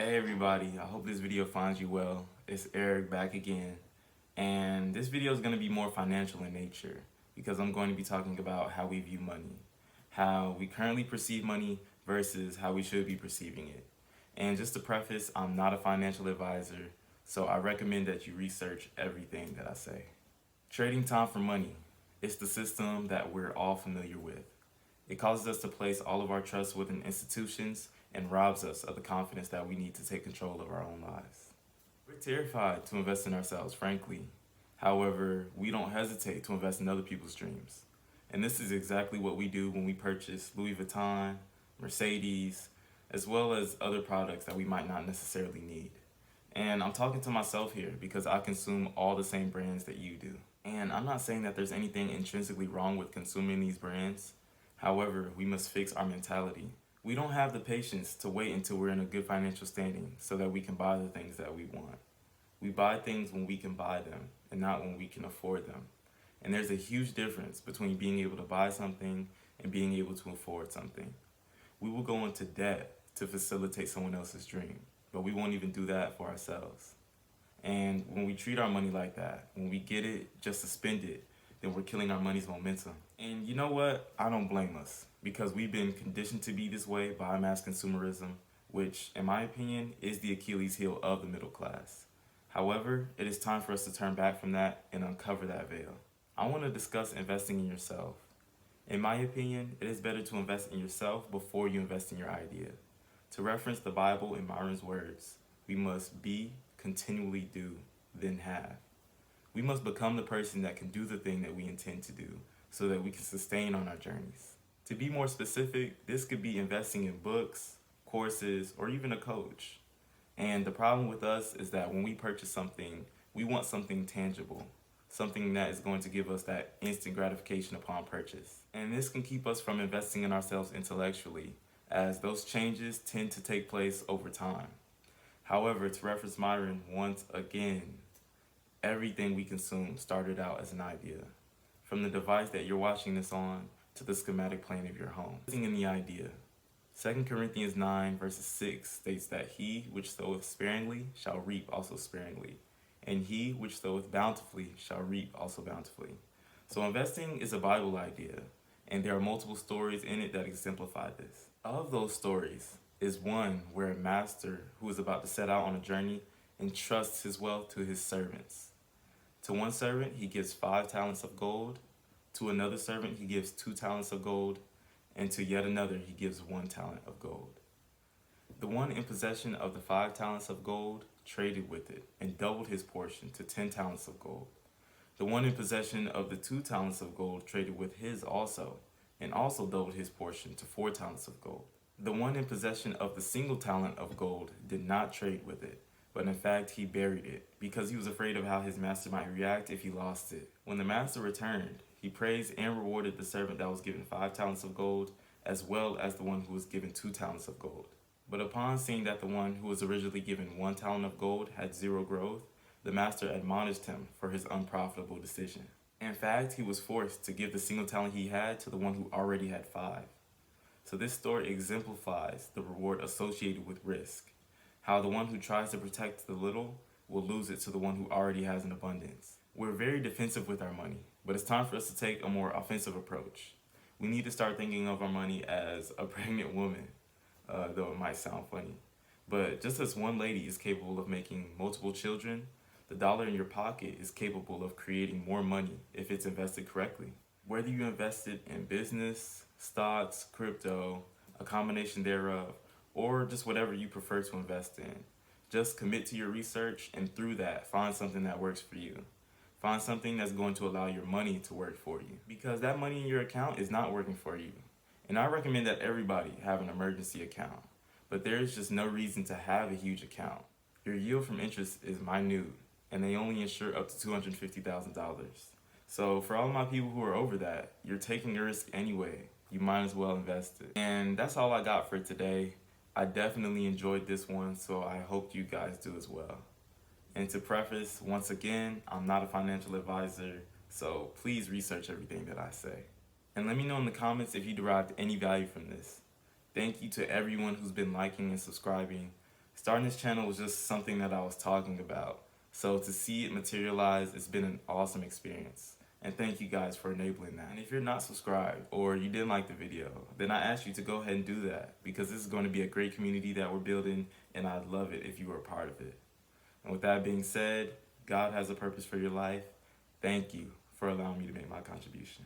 Hey everybody, I hope this video finds you well. It's Eric back again, and this video is going to be more financial in nature because I'm going to be talking about how we view money, how we currently perceive money versus how we should be perceiving it. And just to preface, I'm not a financial advisor, so I recommend that you research everything that I say. Trading time for money. It's the system that we're all familiar with. It causes us to place all of our trust within institutions and robs us of the confidence that we need to take control of our own lives. We're terrified to invest in ourselves, frankly. However, we don't hesitate to invest in other people's dreams. And this is exactly what we do when we purchase Louis Vuitton, Mercedes, as well as other products that we might not necessarily need. And I'm talking to myself here because I consume all the same brands that you do. And I'm not saying that there's anything intrinsically wrong with consuming these brands. However, we must fix our mentality. We don't have the patience to wait until we're in a good financial standing so that we can buy the things that we want. We buy things when we can buy them and not when we can afford them. And there's a huge difference between being able to buy something and being able to afford something. We will go into debt to facilitate someone else's dream, but we won't even do that for ourselves. And when we treat our money like that, when we get it just to spend it, then we're killing our money's momentum. And you know what? I don't blame us because we've been conditioned to be this way by mass consumerism, which, in my opinion, is the Achilles heel of the middle class. However, it is time for us to turn back from that and uncover that veil. I want to discuss investing in yourself. In my opinion, it is better to invest in yourself before you invest in your idea. To reference the Bible in Myron's words, we must be, continually do, then have. We must become the person that can do the thing that we intend to do so that we can sustain on our journeys. To be more specific, this could be investing in books, courses, or even a coach. And the problem with us is that when we purchase something, we want something tangible, something that is going to give us that instant gratification upon purchase. And this can keep us from investing in ourselves intellectually, as those changes tend to take place over time. However, to reference Myron once again, everything we consume started out as an idea. From the device that you're watching this on to the schematic plan of your home. In the idea. 2 Corinthians 9 verses 6 states that he which soweth sparingly shall reap also sparingly, and he which soweth bountifully shall reap also bountifully. So investing is a Bible idea, and there are multiple stories in it that exemplify this. Of those stories is one where a master who is about to set out on a journey entrusts his wealth to his servants. To one servant he gives 5 talents of gold, to another servant he gives 2 talents of gold, and to yet another he gives 1 talent of gold. The one in possession of the 5 talents of gold traded with it and doubled his portion to 10 talents of gold. The one in possession of the 2 talents of gold traded with his also, and also doubled his portion to 4 talents of gold. The one in possession of the single talent of gold did not trade with it, but in fact he buried it, because he was afraid of how his master might react if he lost it. When the master returned, he praised and rewarded the servant that was given 5 talents of gold, as well as the one who was given 2 talents of gold. But upon seeing that the one who was originally given 1 talent of gold had 0 growth, the master admonished him for his unprofitable decision. In fact, he was forced to give the single talent he had to the one who already had 5. So this story exemplifies the reward associated with risk. How the one who tries to protect the little will lose it to the one who already has an abundance. We're very defensive with our money, but it's time for us to take a more offensive approach. We need to start thinking of our money as a pregnant woman, though it might sound funny. But just as one lady is capable of making multiple children, the dollar in your pocket is capable of creating more money if it's invested correctly. Whether you invest it in business, stocks, crypto, a combination thereof, or just whatever you prefer to invest in. Just commit to your research, and through that, find something that works for you. Find something that's going to allow your money to work for you, because that money in your account is not working for you. And I recommend that everybody have an emergency account, but there is just no reason to have a huge account. Your yield from interest is minute, and they only insure up to $250,000. So for all my people who are over that, you're taking a risk anyway. You might as well invest it. And that's all I got for today. I definitely enjoyed this one, so I hope you guys do as well. And to preface, once again, I'm not a financial advisor, so please research everything that I say. And let me know in the comments if you derived any value from this. Thank you to everyone who's been liking and subscribing. Starting this channel was just something that I was talking about. So to see it materialize, it's been an awesome experience. And thank you guys for enabling that. And if you're not subscribed or you didn't like the video, then I ask you to go ahead and do that, because this is going to be a great community that we're building, and I'd love it if you were a part of it. And with that being said, God has a purpose for your life. Thank you for allowing me to make my contribution.